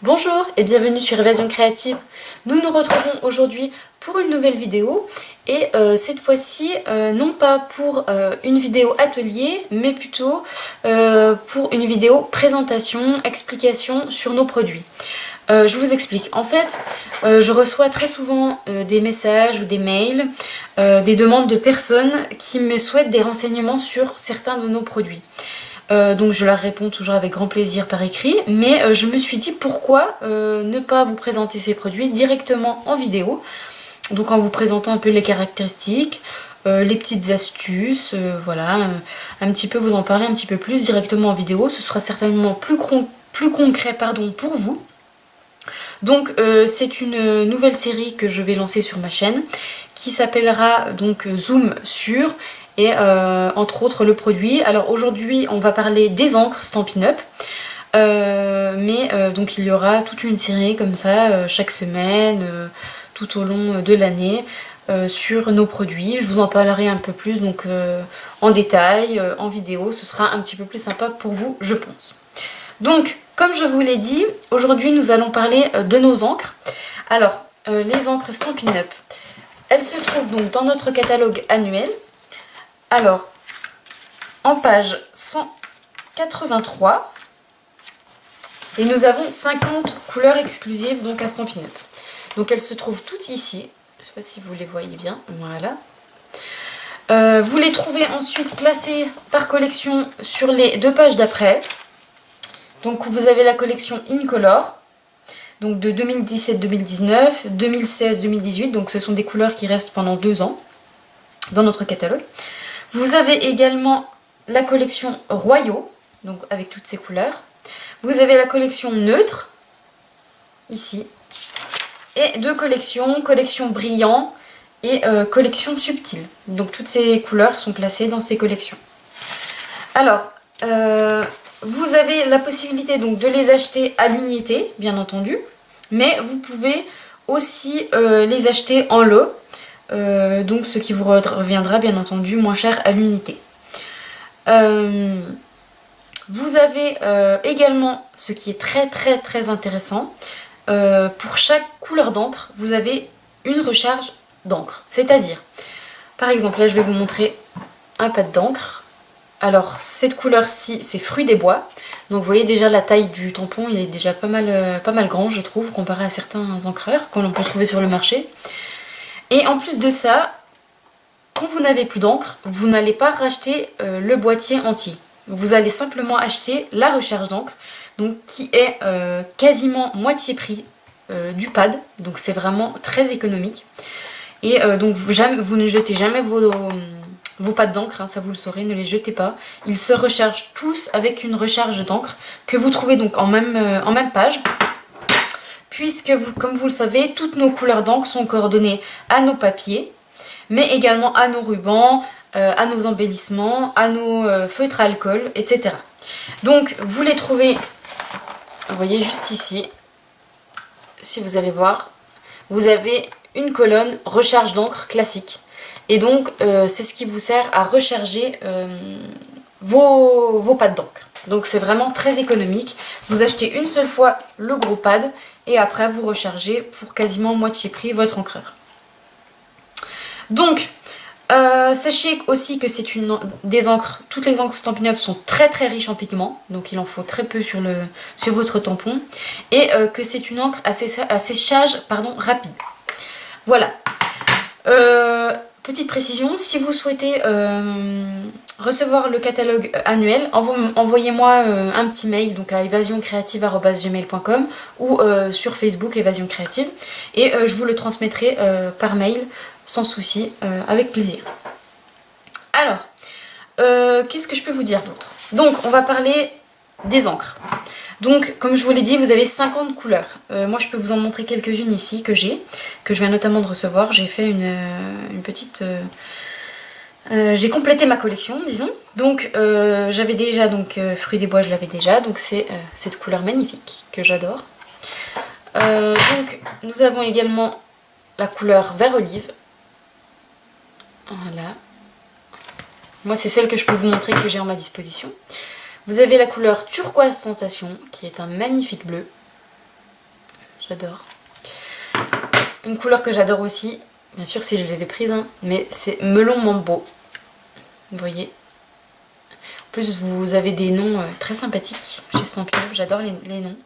Bonjour et bienvenue sur Évasion Créative. Nous nous retrouvons aujourd'hui pour une nouvelle vidéo et cette fois-ci non pas pour une vidéo atelier mais plutôt pour une vidéo présentation, explication sur nos produits. Je vous explique. En fait, je reçois très souvent des messages ou des mails, des demandes de personnes qui me souhaitent des renseignements sur certains de nos produits. Donc je leur réponds toujours avec grand plaisir par écrit, mais je me suis dit pourquoi ne pas vous présenter ces produits directement en vidéo, donc en vous présentant un peu les caractéristiques, les petites astuces, voilà, un petit peu vous en parler un petit peu plus directement en vidéo. Ce sera certainement plus concret pour vous. Donc c'est une nouvelle série que je vais lancer sur ma chaîne qui s'appellera donc Zoom sur et entre autres le produit. Alors aujourd'hui on va parler des encres Stampin' Up, donc il y aura toute une série comme ça chaque semaine tout au long de l'année sur nos produits. Je vous en parlerai un peu plus donc en détail, en vidéo. Ce sera un petit peu plus sympa pour vous, je pense. Donc comme je vous l'ai dit, aujourd'hui nous allons parler de nos encres. Alors les encres Stampin' Up, elles se trouvent donc dans notre catalogue annuel. Alors, en page 183, et nous avons 50 couleurs exclusives donc à Stampin' Up. Donc elles se trouvent toutes ici, je ne sais pas si vous les voyez bien, voilà. Vous les trouvez ensuite classées par collection sur les deux pages d'après. Donc vous avez la collection Incolor, donc de 2017-2019, 2016-2018, donc ce sont des couleurs qui restent pendant 2 ans dans notre catalogue. Vous avez également la collection Royaux, donc avec toutes ces couleurs. Vous avez la collection Neutre, ici. Et deux collections, collection Brillant et collection Subtil. Donc toutes ces couleurs sont classées dans ces collections. Alors, vous avez la possibilité donc de les acheter à l'unité, bien entendu. Mais vous pouvez aussi les acheter en lot. Donc ce qui vous reviendra bien entendu moins cher à l'unité. Vous avez également ce qui est très intéressant, pour chaque couleur d'encre vous avez une recharge d'encre, c'est-à-dire par exemple là je vais vous montrer un pad d'encre. Alors cette couleur-ci c'est Fruits des bois, donc vous voyez déjà la taille du tampon, il est déjà pas mal grand je trouve comparé à certains encreurs qu'on peut trouver sur le marché. Et en plus de ça, quand vous n'avez plus d'encre, vous n'allez pas racheter le boîtier entier. Vous allez simplement acheter la recharge d'encre, donc qui est quasiment moitié prix du pad. Donc c'est vraiment très économique. Et donc vous ne jetez jamais vos pads d'encre, hein, ça vous le saurez, ne les jetez pas. Ils se rechargent tous avec une recharge d'encre que vous trouvez donc en même page. Puisque, comme vous le savez, toutes nos couleurs d'encre sont coordonnées à nos papiers, mais également à nos rubans, à nos embellissements, à nos feutres à alcool, etc. Donc, vous les trouvez, vous voyez juste ici, si vous allez voir, vous avez une colonne recharge d'encre classique. Et donc, c'est ce qui vous sert à recharger vos pads d'encre. Donc c'est vraiment très économique. Vous achetez une seule fois le gros pad et après vous rechargez pour quasiment moitié prix votre encreur. Donc sachez aussi que c'est des encres, toutes les encres Stampin' Up sont très riches en pigments, donc il en faut très peu sur votre tampon, et que c'est une encre à séchage rapide. Voilà. Petite précision, si vous souhaitez recevoir le catalogue annuel, envoyez-moi un petit mail donc à evasioncreative@gmail.com ou sur Facebook Évasion Créative et je vous le transmettrai par mail sans souci, avec plaisir. Alors, qu'est-ce que je peux vous dire d'autre? Donc, on va parler des encres. Donc, comme je vous l'ai dit, vous avez 50 couleurs. Moi, je peux vous en montrer quelques-unes ici que je viens notamment de recevoir. J'ai fait une petite... j'ai complété ma collection, disons. Donc, j'avais déjà, Fruits des bois, je l'avais déjà. Donc, c'est cette couleur magnifique que j'adore. Donc, nous avons également la couleur vert olive. Voilà. Moi, c'est celle que je peux vous montrer que j'ai en ma disposition. Vous avez la couleur turquoise sensation, qui est un magnifique bleu. j'adore. Une couleur que j'adore aussi, bien sûr si je les ai prises, hein, mais c'est Melon Mambo. Vous voyez. En plus vous avez des noms très sympathiques chez Stampin' Up, j'adore les noms.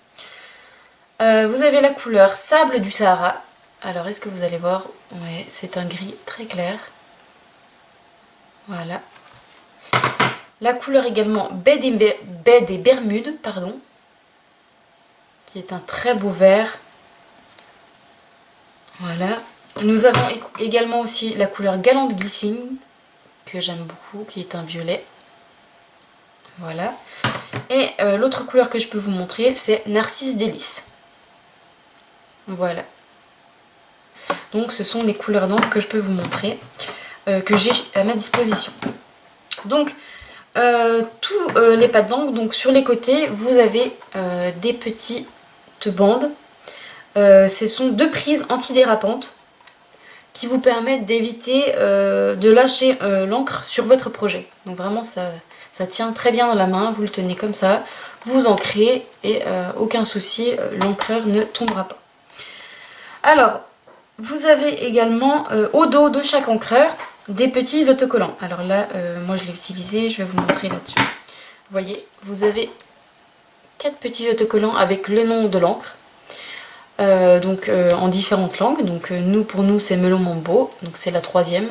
Vous avez la couleur Sable du Sahara. Alors est-ce que vous allez voir? Ouais, c'est un gris très clair. Voilà. La couleur également Baie des Bermudes, pardon, qui est un très beau vert. Voilà. Nous avons également aussi la couleur Galante Glycine, que j'aime beaucoup, qui est un violet. Voilà. Et l'autre couleur que je peux vous montrer, c'est Narcisse Délice. Voilà. Donc ce sont les couleurs d'encre que je peux vous montrer, que j'ai à ma disposition. Donc tous les pattes d'encre, donc sur les côtés, vous avez des petites bandes. Ce sont 2 prises antidérapantes qui vous permettent d'éviter de lâcher l'encre sur votre projet. Donc vraiment ça tient très bien dans la main, vous le tenez comme ça, vous ancrez et aucun souci, l'encreur ne tombera pas. Alors, vous avez également au dos de chaque encreur des petits autocollants. Alors là, moi je l'ai utilisé, je vais vous montrer là-dessus. Vous voyez, vous avez 4 petits autocollants avec le nom de l'encre. En différentes langues. Donc pour nous c'est Melon Mambo, donc c'est la 3e.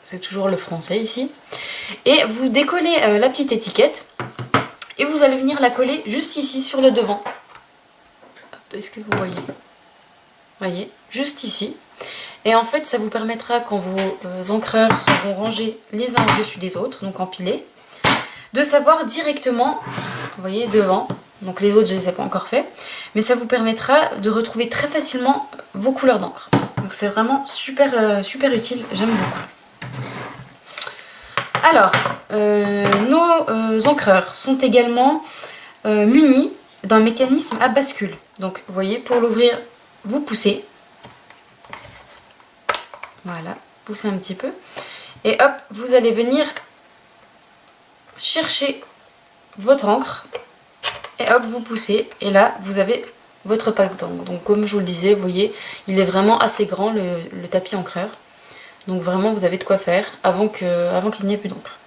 C'est toujours le français ici. Et vous décollez la petite étiquette et vous allez venir la coller juste ici sur le devant. Est-ce que vous voyez? Voyez, juste ici. Et en fait ça vous permettra, quand vos encreurs seront rangés les uns au-dessus des autres, donc empilés, de savoir directement, vous voyez, devant. Donc les autres je ne les ai pas encore fait, mais ça vous permettra de retrouver très facilement vos couleurs d'encre. Donc c'est vraiment super, super utile, j'aime beaucoup. Alors, nos encreurs sont également munis d'un mécanisme à bascule. Donc vous voyez, pour l'ouvrir, vous poussez. Voilà, poussez un petit peu. Et hop, vous allez venir chercher votre encre. Et hop, vous poussez. Et là, vous avez votre pack d'encre. Donc comme je vous le disais, vous voyez, il est vraiment assez grand, le tapis encreur. Donc vraiment, vous avez de quoi faire avant qu'il n'y ait plus d'encre.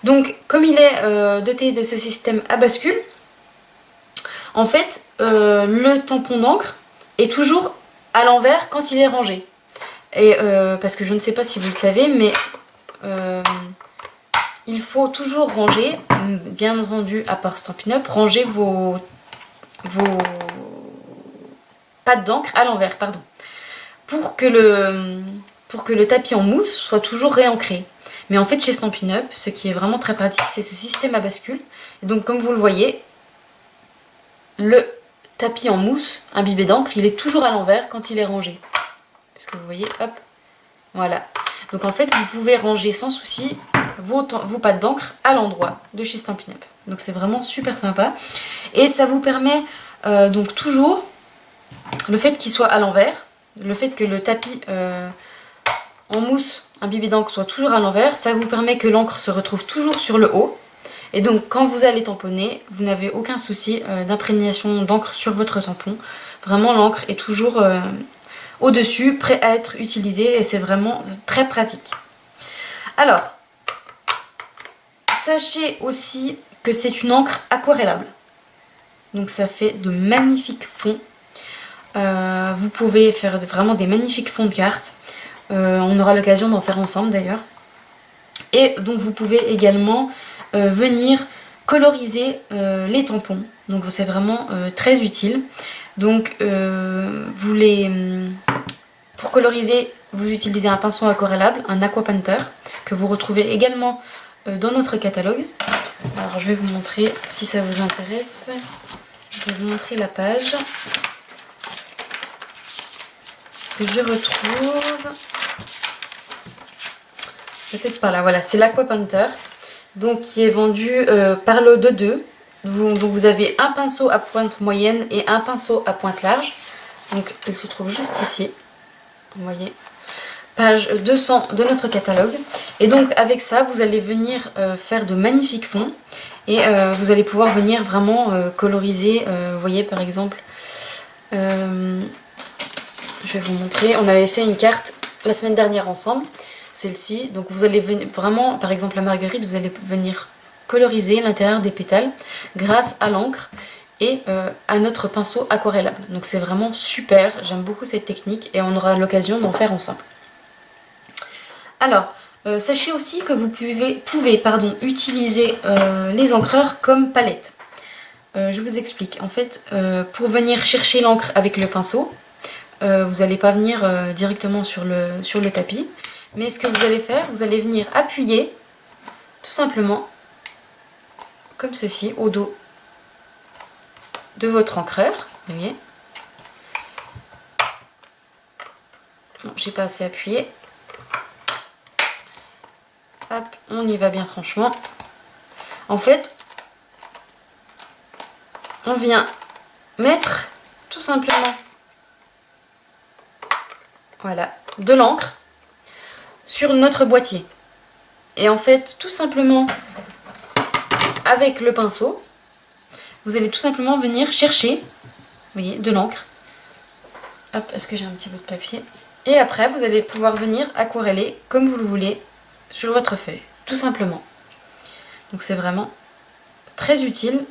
Donc, comme il est doté de ce système à bascule, en fait, le tampon d'encre est toujours à l'envers quand il est rangé. Et parce que je ne sais pas si vous le savez, mais il faut toujours ranger, bien entendu, à part Stampin' Up, ranger vos pattes d'encre à l'envers, pardon, pour que le tapis en mousse soit toujours réancré. Mais en fait, chez Stampin' Up, ce qui est vraiment très pratique, c'est ce système à bascule. Et donc, comme vous le voyez, le tapis en mousse imbibé d'encre, il est toujours à l'envers quand il est rangé. Puisque vous voyez, hop, voilà. Donc en fait, vous pouvez ranger sans souci vos pattes d'encre à l'endroit de chez Stampin' Up. Donc c'est vraiment super sympa. Et ça vous permet donc toujours, le fait qu'il soit à l'envers, le fait que le tapis en mousse imbibé d'encre soit toujours à l'envers, ça vous permet que l'encre se retrouve toujours sur le haut. Et donc quand vous allez tamponner, vous n'avez aucun souci d'imprégnation d'encre sur votre tampon. Vraiment, l'encre est toujours au-dessus, prêt à être utilisé, et c'est vraiment très pratique. Alors, sachez aussi que c'est une encre aquarellable. Donc ça fait de magnifiques fonds. Vous pouvez faire vraiment des magnifiques fonds de cartes. On aura l'occasion d'en faire ensemble d'ailleurs. Et donc vous pouvez également venir coloriser les tampons. Donc c'est vraiment très utile. Donc pour coloriser, vous utilisez un pinceau aquarellable, un Aqua Painter, que vous retrouvez également dans notre catalogue. Alors je vais vous montrer si ça vous intéresse. Je vais vous montrer la page que je retrouve. Peut-être par là, voilà, c'est l'Aqua Painter, donc qui est vendu par lot de 2. Donc vous avez un pinceau à pointe moyenne et un pinceau à pointe large. Donc il se trouve juste ici. Vous voyez, page 200 de notre catalogue. Et donc avec ça, vous allez venir faire de magnifiques fonds. Et vous allez pouvoir venir vraiment coloriser, vous voyez par exemple, Je vais vous montrer. On avait fait une carte la semaine dernière ensemble. Celle-ci. Donc vous allez venir vraiment, par exemple la marguerite, vous allez venir coloriser l'intérieur des pétales grâce à l'encre et à notre pinceau aquarellable. Donc c'est vraiment super. J'aime beaucoup cette technique et on aura l'occasion d'en faire ensemble. Alors, sachez aussi que vous pouvez utiliser les encreurs comme palette. Je vous explique. En fait, pour venir chercher l'encre avec le pinceau, vous n'allez pas venir directement sur le tapis. Mais ce que vous allez faire, vous allez venir appuyer tout simplement comme ceci au dos de votre encreur. Vous voyez. Bon, j'ai pas assez appuyé. Hop, on y va bien franchement. En fait, on vient mettre tout simplement, voilà, de l'encre sur notre boîtier. Et en fait, tout simplement, avec le pinceau, vous allez tout simplement venir chercher, vous voyez, de l'encre. Hop, est-ce que j'ai un petit bout de papier? Et après, vous allez pouvoir venir aquareller comme vous le voulez sur votre feuille, tout simplement. Donc c'est vraiment très utile.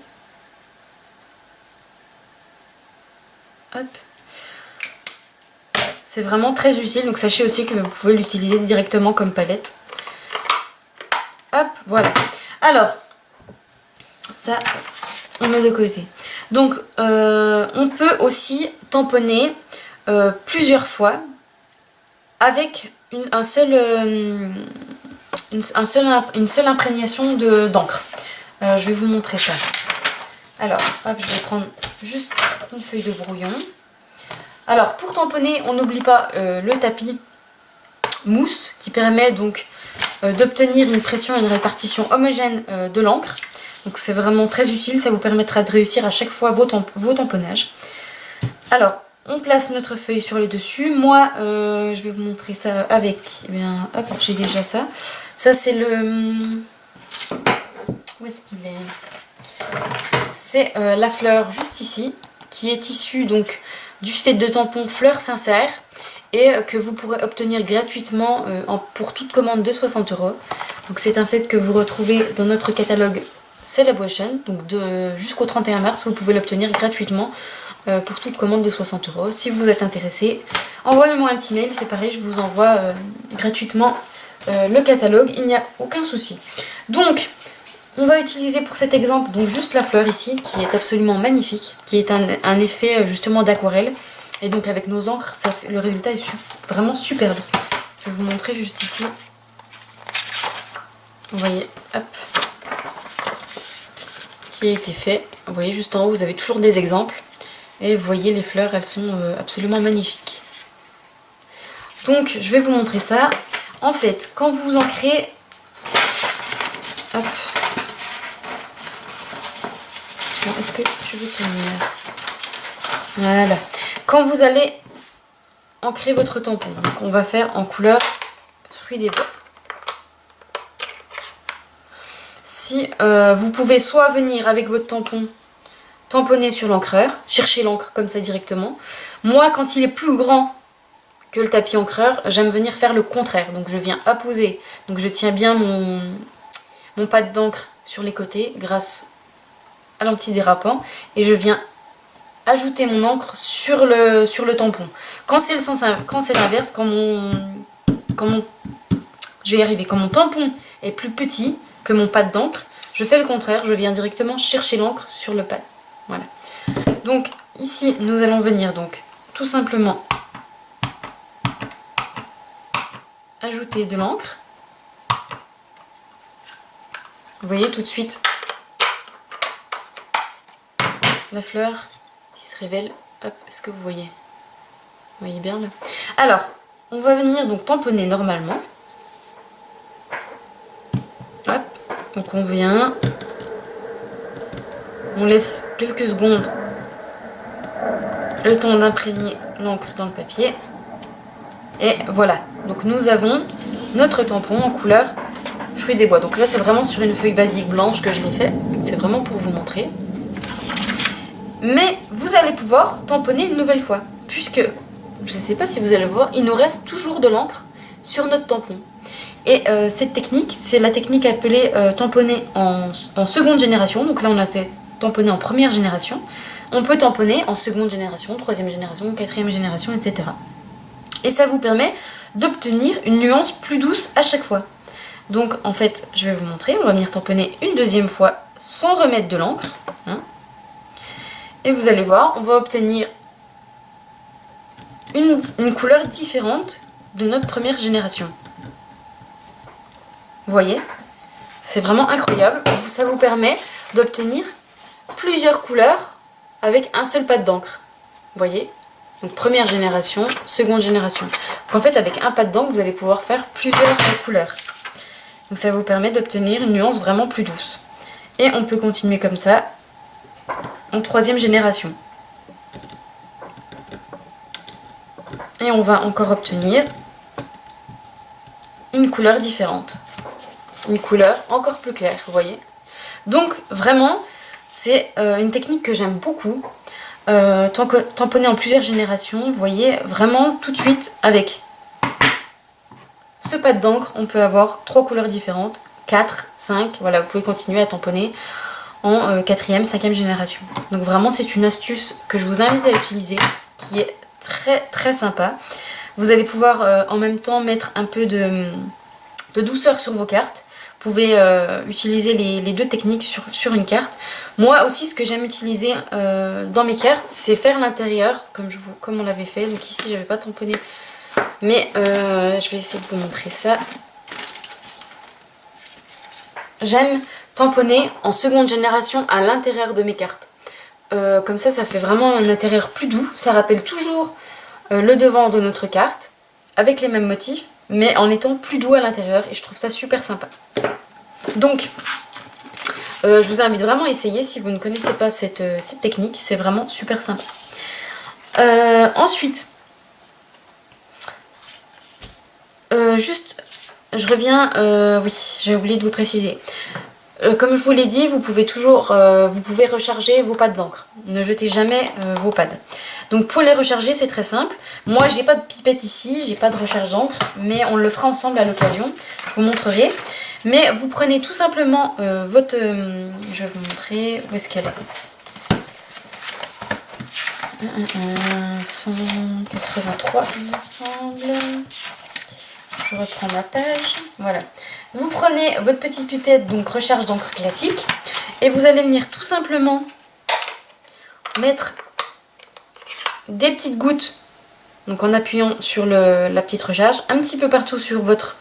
Hop. C'est vraiment très utile, donc sachez aussi que vous pouvez l'utiliser directement comme palette. Hop, voilà. Alors, ça, on met de côté. Donc, on peut aussi tamponner plusieurs fois avec une seule imprégnation d'encre. Je vais vous montrer ça. Alors, hop, je vais prendre juste une feuille de brouillon. Alors, pour tamponner, on n'oublie pas le tapis mousse qui permet donc d'obtenir une pression et une répartition homogène de l'encre. Donc c'est vraiment très utile, ça vous permettra de réussir à chaque fois vos tamponnages. Alors, on place notre feuille sur le dessus. Moi, je vais vous montrer ça avec, eh bien, hop, j'ai déjà ça. Ça c'est le... Où est-ce qu'il est? C'est la fleur juste ici, qui est issue donc du set de tampons Fleurs Sincères et que vous pourrez obtenir gratuitement pour toute commande de 60 €. Donc c'est un set que vous retrouvez dans notre catalogue Celebration, donc jusqu'au 31 mars, vous pouvez l'obtenir gratuitement pour toute commande de 60 €. Si vous êtes intéressé, envoyez-moi un petit mail, c'est pareil, je vous envoie gratuitement le catalogue, il n'y a aucun souci. Donc, on va utiliser pour cet exemple donc juste la fleur ici, qui est absolument magnifique, qui est un effet justement d'aquarelle. Et donc avec nos encres, le résultat est vraiment superbe. Je vais vous montrer juste ici. Vous voyez, hop, ce qui a été fait. Vous voyez juste en haut, vous avez toujours des exemples. Et vous voyez, les fleurs, elles sont absolument magnifiques. Donc, je vais vous montrer ça. En fait, quand vous ancrez... Hop. Est-ce que tu veux tenir? Voilà. Quand vous allez ancrer votre tampon, donc on va faire en couleur fruits des bois. Si vous pouvez soit venir avec votre tampon tamponner sur l'encreur, chercher l'encre comme ça directement. Moi, quand il est plus grand que le tapis encreur, j'aime venir faire le contraire. Donc je viens apposer, donc je tiens bien mon pad d'encre sur les côtés grâce à l'antidérapant et je viens ajouter mon encre sur le tampon. Quand c'est l'inverse, quand mon tampon est plus petit que mon pad d'encre, je fais le contraire, je viens directement chercher l'encre sur le pad. Voilà. Donc ici, nous allons venir donc tout simplement ajouter de l'encre. Vous voyez tout de suite la fleur qui se révèle. Hop, est-ce que vous voyez? Vous voyez bien là? Alors, on va venir donc tamponner normalement. Hop, donc on vient, on laisse quelques secondes le temps d'imprégner l'encre dans le papier. Et voilà, donc nous avons notre tampon en couleur fruits des bois. Donc là c'est vraiment sur une feuille basique blanche que je l'ai fait, c'est vraiment pour vous montrer. Mais vous allez pouvoir tamponner une nouvelle fois, puisque, je ne sais pas si vous allez voir, il nous reste toujours de l'encre sur notre tampon. Et cette technique, c'est la technique appelée tamponner en seconde génération. Donc là, on a fait tamponner en première génération. On peut tamponner en seconde génération, troisième génération, quatrième génération, etc. Et ça vous permet d'obtenir une nuance plus douce à chaque fois. Donc en fait, je vais vous montrer. On va venir tamponner une deuxième fois sans remettre de l'encre. Hein. Et vous allez voir, on va obtenir une couleur différente de notre première génération. Vous voyez, c'est vraiment incroyable. Ça vous permet d'obtenir plusieurs couleurs avec un seul pad d'encre. Vous voyez, donc première génération, seconde génération. Donc en fait, avec un pad d'encre, vous allez pouvoir faire plusieurs couleurs. Donc ça vous permet d'obtenir une nuance vraiment plus douce. Et on peut continuer comme ça en troisième génération. Et on va encore obtenir une couleur différente. Une couleur encore plus claire, vous voyez. Donc vraiment, c'est une technique que j'aime beaucoup. Tamponner en plusieurs générations, vous voyez, vraiment tout de suite avec ce pad d'encre, on peut avoir 3 couleurs différentes, 4, 5, voilà, vous pouvez continuer à tamponner en 4e, 5e génération. Donc vraiment, c'est une astuce que je vous invite à utiliser, qui est très très sympa. Vous allez pouvoir en même temps mettre un peu de douceur sur vos cartes. Vous pouvez utiliser les deux techniques sur une carte. Moi aussi, ce que j'aime utiliser dans mes cartes, c'est faire l'intérieur, comme on l'avait fait. Donc ici, je n'avais pas tamponné, mais je vais essayer de vous montrer ça. J'aime tamponner en seconde génération à l'intérieur de mes cartes. Comme ça fait vraiment un intérieur plus doux. Ça rappelle toujours le devant de notre carte, avec les mêmes motifs, mais en étant plus doux à l'intérieur, et je trouve ça super sympa. Donc, je vous invite vraiment à essayer si vous ne connaissez pas cette technique, c'est vraiment super sympa. Ensuite, juste, je reviens, oui, j'ai oublié de vous préciser. Comme je vous l'ai dit, vous pouvez recharger vos pads d'encre. Ne jetez jamais vos pads. Donc pour les recharger, c'est très simple. Moi, j'ai pas de pipette ici, j'ai pas de recharge d'encre, mais on le fera ensemble à l'occasion. Je vous montrerai. Mais vous prenez tout simplement votre... je vais vous montrer où est-ce qu'elle est. 183, il me semble. Je reprends ma page. Voilà. Vous prenez votre petite pipette, donc recharge d'encre classique, et vous allez venir tout simplement mettre des petites gouttes, donc en appuyant sur la petite recharge, un petit peu partout sur votre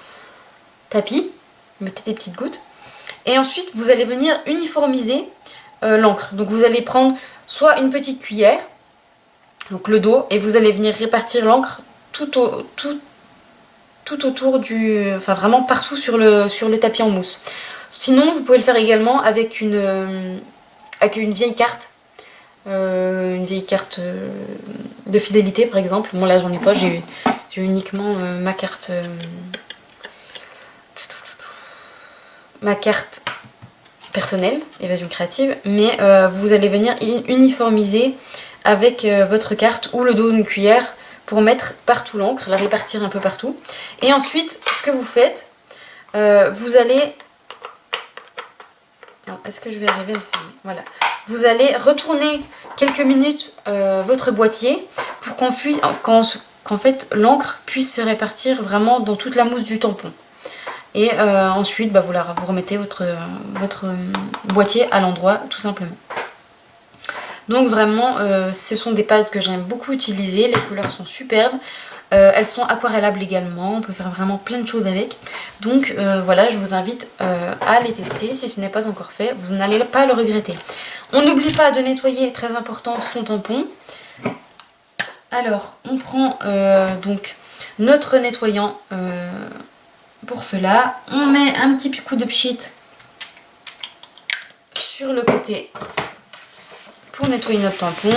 tapis. Mettez des petites gouttes. Et ensuite, vous allez venir uniformiser l'encre. Donc vous allez prendre soit une petite cuillère, donc le dos, et vous allez venir répartir l'encre tout autour enfin vraiment partout sur le tapis en mousse. Sinon, vous pouvez le faire également avec une vieille carte. Une vieille carte de fidélité par exemple. Bon là j'en ai pas, j'ai uniquement ma carte personnelle, évasion créative, mais vous allez venir uniformiser avec votre carte ou le dos d'une cuillère pour mettre partout l'encre, la répartir un peu partout. Et ensuite, ce que vous faites, vous allez... Est-ce que je vais arriver à le faire? Voilà. Vous allez retourner quelques minutes votre boîtier pour qu'en fait l'encre puisse se répartir vraiment dans toute la mousse du tampon. Et ensuite, vous remettez votre boîtier à l'endroit, tout simplement. Donc vraiment, ce sont des pads que j'aime beaucoup utiliser. Les couleurs sont superbes. Elles sont aquarellables également. On peut faire vraiment plein de choses avec. Donc voilà, je vous invite à les tester. Si ce n'est pas encore fait, vous n'allez pas le regretter. On n'oublie pas de nettoyer, très important, son tampon. Alors, on prend donc notre nettoyant... pour cela, on met un petit coup de pchit sur le côté pour nettoyer notre tampon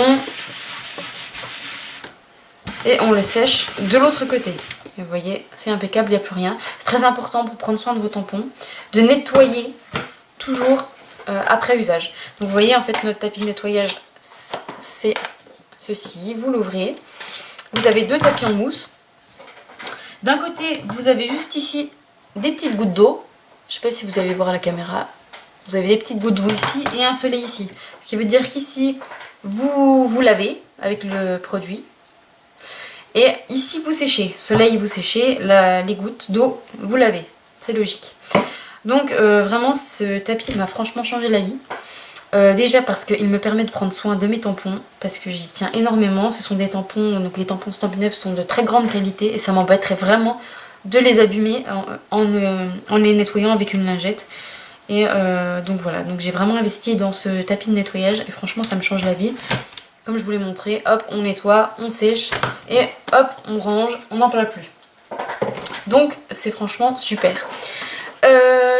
et on le sèche de l'autre côté. Et vous voyez, c'est impeccable, il n'y a plus rien. C'est très important pour prendre soin de vos tampons de nettoyer toujours après usage. Donc vous voyez, en fait, notre tapis de nettoyage c'est ceci, vous l'ouvrez. Vous avez 2 tapis en mousse. D'un côté, vous avez juste ici des petites gouttes d'eau. Je ne sais pas si vous allez voir à la caméra. Vous avez des petites gouttes d'eau ici et un soleil ici. Ce qui veut dire qu'ici, vous lavez avec le produit. Et ici, vous séchez. Soleil, vous séchez. Les gouttes d'eau, vous lavez. C'est logique. Donc, vraiment, ce tapis m'a franchement changé la vie. Déjà parce qu'il me permet de prendre soin de mes tampons, parce que j'y tiens énormément. Ce sont des tampons, donc les tampons Stampin' Up sont de très grande qualité et ça m'embêterait vraiment de les abîmer en les nettoyant avec une lingette. Et donc voilà, donc j'ai vraiment investi dans ce tapis de nettoyage et franchement ça me change la vie. Comme je vous l'ai montré, hop, on nettoie, on sèche et hop, on range, on n'en parle plus. Donc c'est franchement super.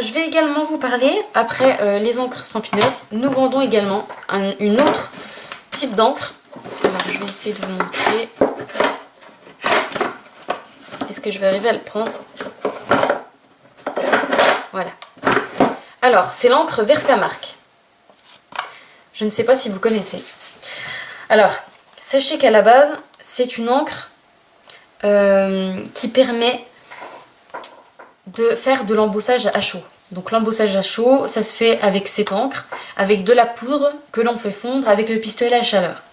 Je vais également vous parler, après les encres Stampin' Up, nous vendons également une autre type d'encre. Alors je vais essayer de vous montrer. Est-ce que je vais arriver à le prendre? Voilà. Alors, c'est l'encre Versamark. Je ne sais pas si vous connaissez. Alors, sachez qu'à la base, c'est une encre qui permet de faire de l'embossage à chaud. Donc l'embossage à chaud, ça se fait avec cette encre, avec de la poudre que l'on fait fondre avec le pistolet à chaleur.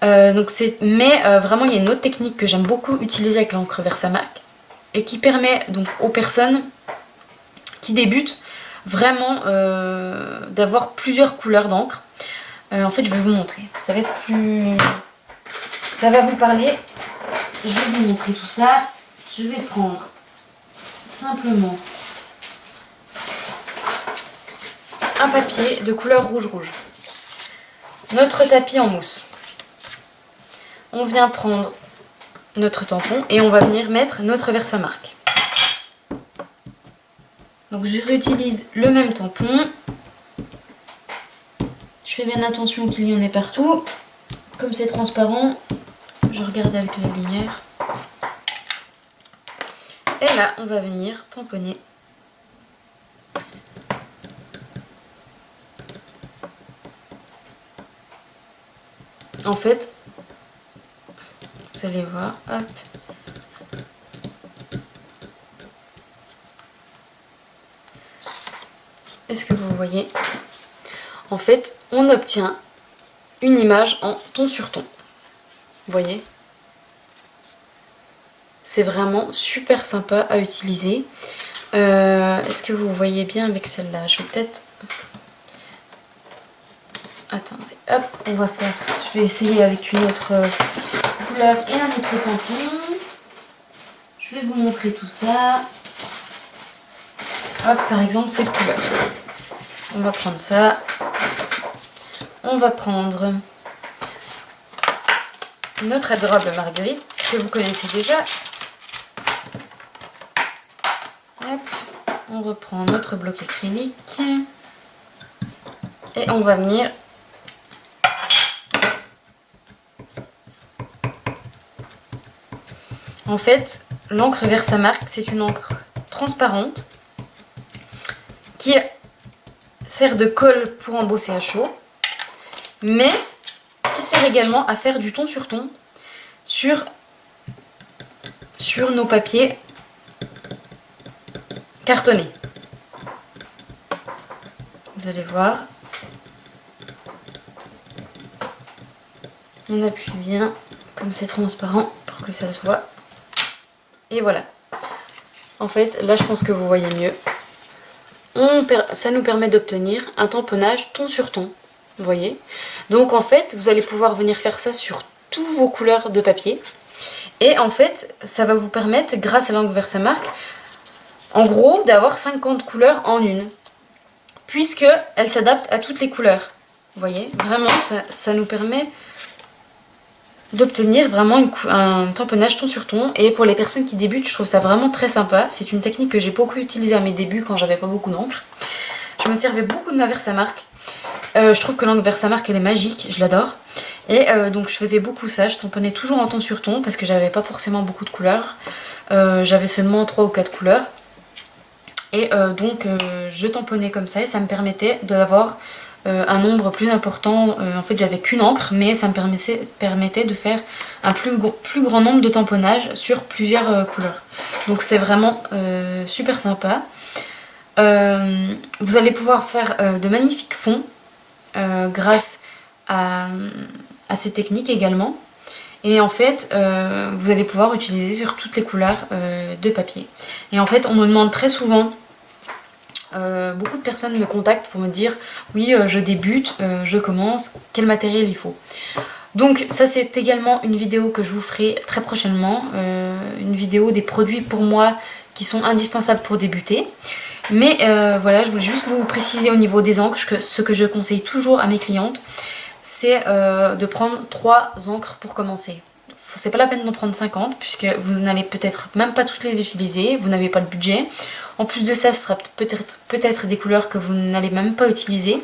Vraiment il y a une autre technique que j'aime beaucoup utiliser avec l'encre Versamark et qui permet donc aux personnes qui débutent vraiment d'avoir plusieurs couleurs d'encre. En fait je vais vous montrer, ça va être plus... ça va vous parler. Je vais vous montrer tout ça. Je vais prendre simplement un papier de couleur rouge. Notre tapis en mousse. On vient prendre notre tampon et on va venir mettre notre Versamark. Donc je réutilise le même tampon. Je fais bien attention qu'il y en ait partout. Comme c'est transparent, je regarde avec la lumière. Et là, on va venir tamponner. En fait, vous allez voir, hop. Est-ce que vous voyez? En fait, on obtient une image en ton sur ton. Vous voyez? C'est vraiment super sympa à utiliser. Est-ce que vous voyez bien avec celle-là? Je vais peut-être... Attendez, hop, on va faire... Je vais essayer avec une autre couleur et un autre tampon. Je vais vous montrer tout ça. Hop, par exemple, cette couleur. On va prendre ça. On va prendre notre adorable marguerite, que vous connaissez déjà. Hop, on reprend notre bloc acrylique. Et on va venir en fait, l'encre Versamark, c'est une encre transparente qui sert de colle pour embosser à chaud, mais qui sert également à faire du ton sur ton sur nos papiers cartonnés. Vous allez voir. On appuie bien, comme c'est transparent, pour que ça se voit. Et voilà. En fait, là je pense que vous voyez mieux. Ça nous permet d'obtenir un tamponnage ton sur ton. Vous voyez? Donc en fait, vous allez pouvoir venir faire ça sur toutes vos couleurs de papier. Et en fait, ça va vous permettre, grâce à l'encre Versamark, en gros, d'avoir 50 couleurs en une. Puisque elle s'adapte à toutes les couleurs. Vous voyez? Vraiment, ça nous permet d'obtenir vraiment un tamponnage ton sur ton. Et pour les personnes qui débutent, je trouve ça vraiment très sympa. C'est une technique que j'ai beaucoup utilisée à mes débuts quand j'avais pas beaucoup d'encre. Je me servais beaucoup de ma Versamark. Je trouve que l'encre Versamark elle est magique, je l'adore. Et donc je faisais beaucoup ça, je tamponnais toujours en ton sur ton parce que j'avais pas forcément beaucoup de couleurs. J'avais seulement 3 ou 4 couleurs. Et donc je tamponnais comme ça et ça me permettait d'avoir un nombre plus important. En fait j'avais qu'une encre, mais ça me permettait de faire un plus grand nombre de tamponnages sur plusieurs couleurs. Donc c'est vraiment super sympa. Vous allez pouvoir faire de magnifiques fonds grâce à ces techniques également. Et en fait, vous allez pouvoir utiliser sur toutes les couleurs de papier. Et en fait, on me demande très souvent, beaucoup de personnes me contactent pour me dire oui, je débute, je commence, quel matériel il faut. Donc ça c'est également une vidéo que je vous ferai très prochainement, une vidéo des produits pour moi qui sont indispensables pour débuter. Mais voilà, je voulais juste vous préciser au niveau des encres que ce que je conseille toujours à mes clientes, c'est de prendre 3 encres pour commencer. C'est pas la peine d'en prendre 50 puisque vous n'allez peut-être même pas toutes les utiliser, vous n'avez pas le budget. En plus de ça, ce sera peut-être des couleurs que vous n'allez même pas utiliser.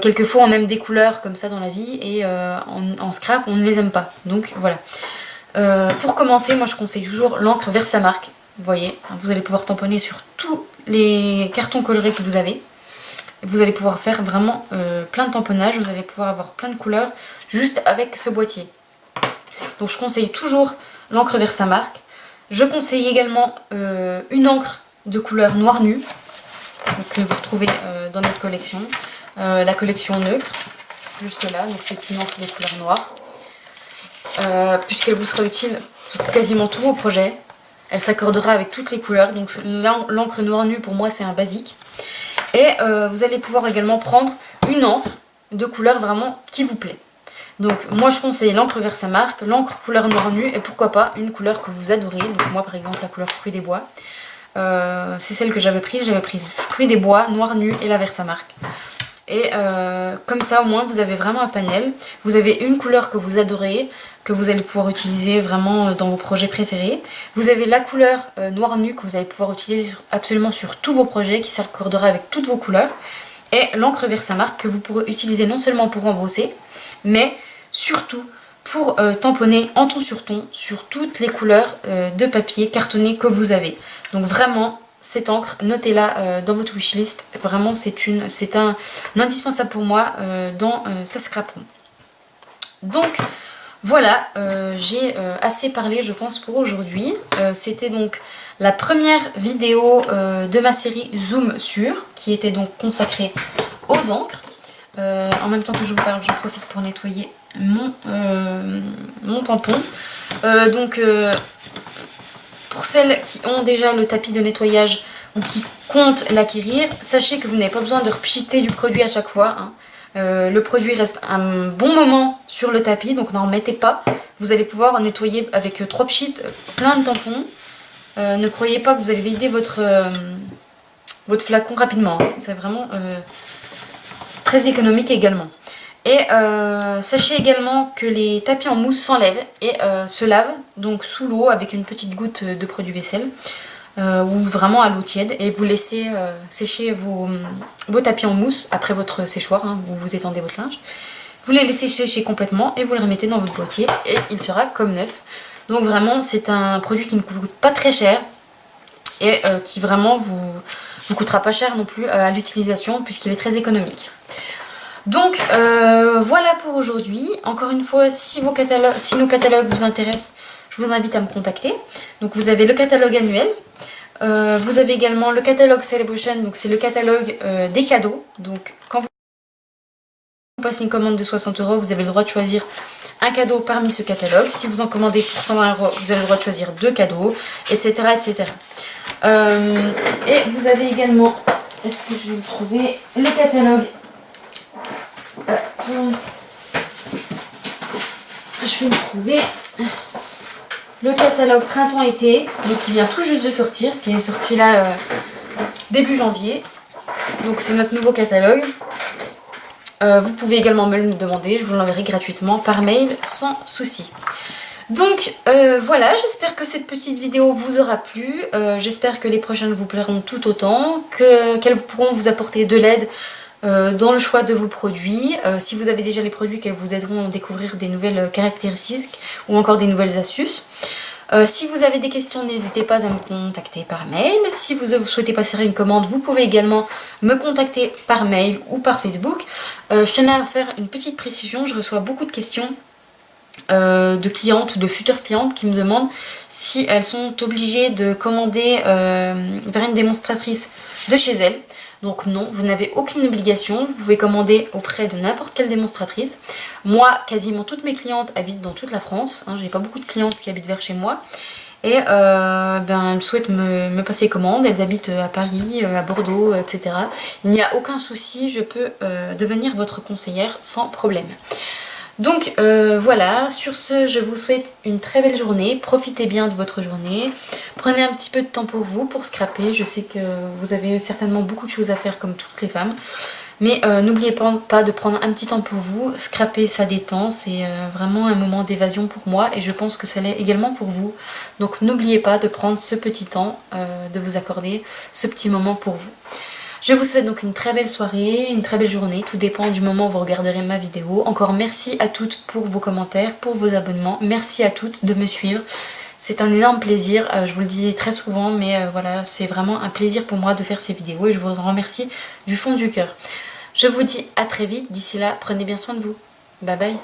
Quelquefois on aime des couleurs comme ça dans la vie et en scrap on ne les aime pas. Donc voilà. Pour commencer, moi je conseille toujours l'encre Versamark. Vous voyez, vous allez pouvoir tamponner sur tous les cartons colorés que vous avez. Vous allez pouvoir faire vraiment plein de tamponnages, vous allez pouvoir avoir plein de couleurs juste avec ce boîtier. Donc je conseille toujours l'encre Versamark. Je conseille également une encre de couleur noir nu que vous retrouvez dans notre collection. La collection neutre, juste là, donc c'est une encre de couleur noire. Puisqu'elle vous sera utile sur quasiment tous vos projets. Elle s'accordera avec toutes les couleurs, donc l'encre noir nu pour moi c'est un basique. Et vous allez pouvoir également prendre une encre de couleur vraiment qui vous plaît. Donc moi je conseille l'encre Versamark, l'encre couleur noir nu et pourquoi pas une couleur que vous adorez. Donc moi par exemple la couleur fruits des bois, c'est celle que j'avais prise fruits des bois, noir nu et la Versamark. Et comme ça au moins vous avez vraiment un panel, vous avez une couleur que vous adorez, que vous allez pouvoir utiliser vraiment dans vos projets préférés. Vous avez la couleur noir nu que vous allez pouvoir utiliser absolument sur tous vos projets, qui s'accordera avec toutes vos couleurs. Et l'encre Versamark que vous pourrez utiliser non seulement pour embosser, mais surtout pour tamponner en ton sur toutes les couleurs de papier cartonné que vous avez. Donc vraiment, cette encre, notez-la dans votre wishlist. Vraiment, c'est un indispensable pour moi dans sa scraproom. Donc voilà, j'ai assez parlé je pense pour aujourd'hui. C'était donc la première vidéo de ma série Zoom sur, qui était donc consacrée aux encres. En même temps que je vous parle, j'en profite pour nettoyer mon tampon. Pour celles qui ont déjà le tapis de nettoyage ou qui comptent l'acquérir, sachez que vous n'avez pas besoin de repchiter du produit à chaque fois, hein. Le produit reste un bon moment sur le tapis, donc n'en mettez pas. Vous allez pouvoir nettoyer avec 3 pchits plein de tampons. Ne croyez pas que vous allez vider votre flacon rapidement, hein. C'est vraiment très économique également. Et sachez également que les tapis en mousse s'enlèvent et se lavent donc sous l'eau avec une petite goutte de produit vaisselle ou vraiment à l'eau tiède, et vous laissez sécher vos tapis en mousse après votre séchoir, hein, où vous étendez votre linge. Vous les laissez sécher complètement et vous les remettez dans votre boîtier et il sera comme neuf. Donc vraiment c'est un produit qui ne coûte pas très cher et qui vraiment vous coûtera pas cher non plus à l'utilisation puisqu'il est très économique. Donc voilà pour aujourd'hui. Encore une fois, si nos catalogues vous intéressent, je vous invite à me contacter. Donc vous avez le catalogue annuel, vous avez également le catalogue Celebration, donc c'est le catalogue des cadeaux. Donc quand vous passez une commande de 60 €, vous avez le droit de choisir un cadeau parmi ce catalogue. Si vous en commandez pour 120 €, vous avez le droit de choisir 2 cadeaux, etc. etc. Et vous avez également, est-ce que je vais le trouver, le catalogue. Je vais le trouver. Le catalogue printemps-été, donc qui vient tout juste de sortir, qui est sorti là début janvier. Donc c'est notre nouveau catalogue. Vous pouvez également me le demander, je vous l'enverrai gratuitement par mail sans souci. Donc voilà, j'espère que cette petite vidéo vous aura plu. J'espère que les prochaines vous plairont tout autant, qu'elles pourront vous apporter de l'aide dans le choix de vos produits. Si vous avez déjà les produits, qu'elles vous aideront à découvrir des nouvelles caractéristiques ou encore des nouvelles astuces. Si vous avez des questions, n'hésitez pas à me contacter par mail. Si vous souhaitez passer une commande, vous pouvez également me contacter par mail ou par Facebook. Je tenais à faire une petite précision, je reçois beaucoup de questions de clientes ou de futures clientes qui me demandent si elles sont obligées de commander vers une démonstratrice de chez elles. Donc non, vous n'avez aucune obligation, vous pouvez commander auprès de n'importe quelle démonstratrice. Moi, quasiment toutes mes clientes habitent dans toute la France, hein, j'ai pas beaucoup de clientes qui habitent vers chez moi. Et elles souhaitent me passer commande, elles habitent à Paris, à Bordeaux, etc. Il n'y a aucun souci, je peux devenir votre conseillère sans problème. Donc voilà, sur ce, je vous souhaite une très belle journée, profitez bien de votre journée, prenez un petit peu de temps pour vous, pour scraper, je sais que vous avez certainement beaucoup de choses à faire comme toutes les femmes, mais n'oubliez pas de prendre un petit temps pour vous, scraper ça détend, c'est vraiment un moment d'évasion pour moi et je pense que ça l'est également pour vous, donc n'oubliez pas de prendre ce petit temps, de vous accorder ce petit moment pour vous. Je vous souhaite donc une très belle soirée, une très belle journée, tout dépend du moment où vous regarderez ma vidéo. Encore merci à toutes pour vos commentaires, pour vos abonnements, merci à toutes de me suivre. C'est un énorme plaisir, je vous le dis très souvent, mais voilà, c'est vraiment un plaisir pour moi de faire ces vidéos et je vous en remercie du fond du cœur. Je vous dis à très vite, d'ici là, prenez bien soin de vous. Bye bye.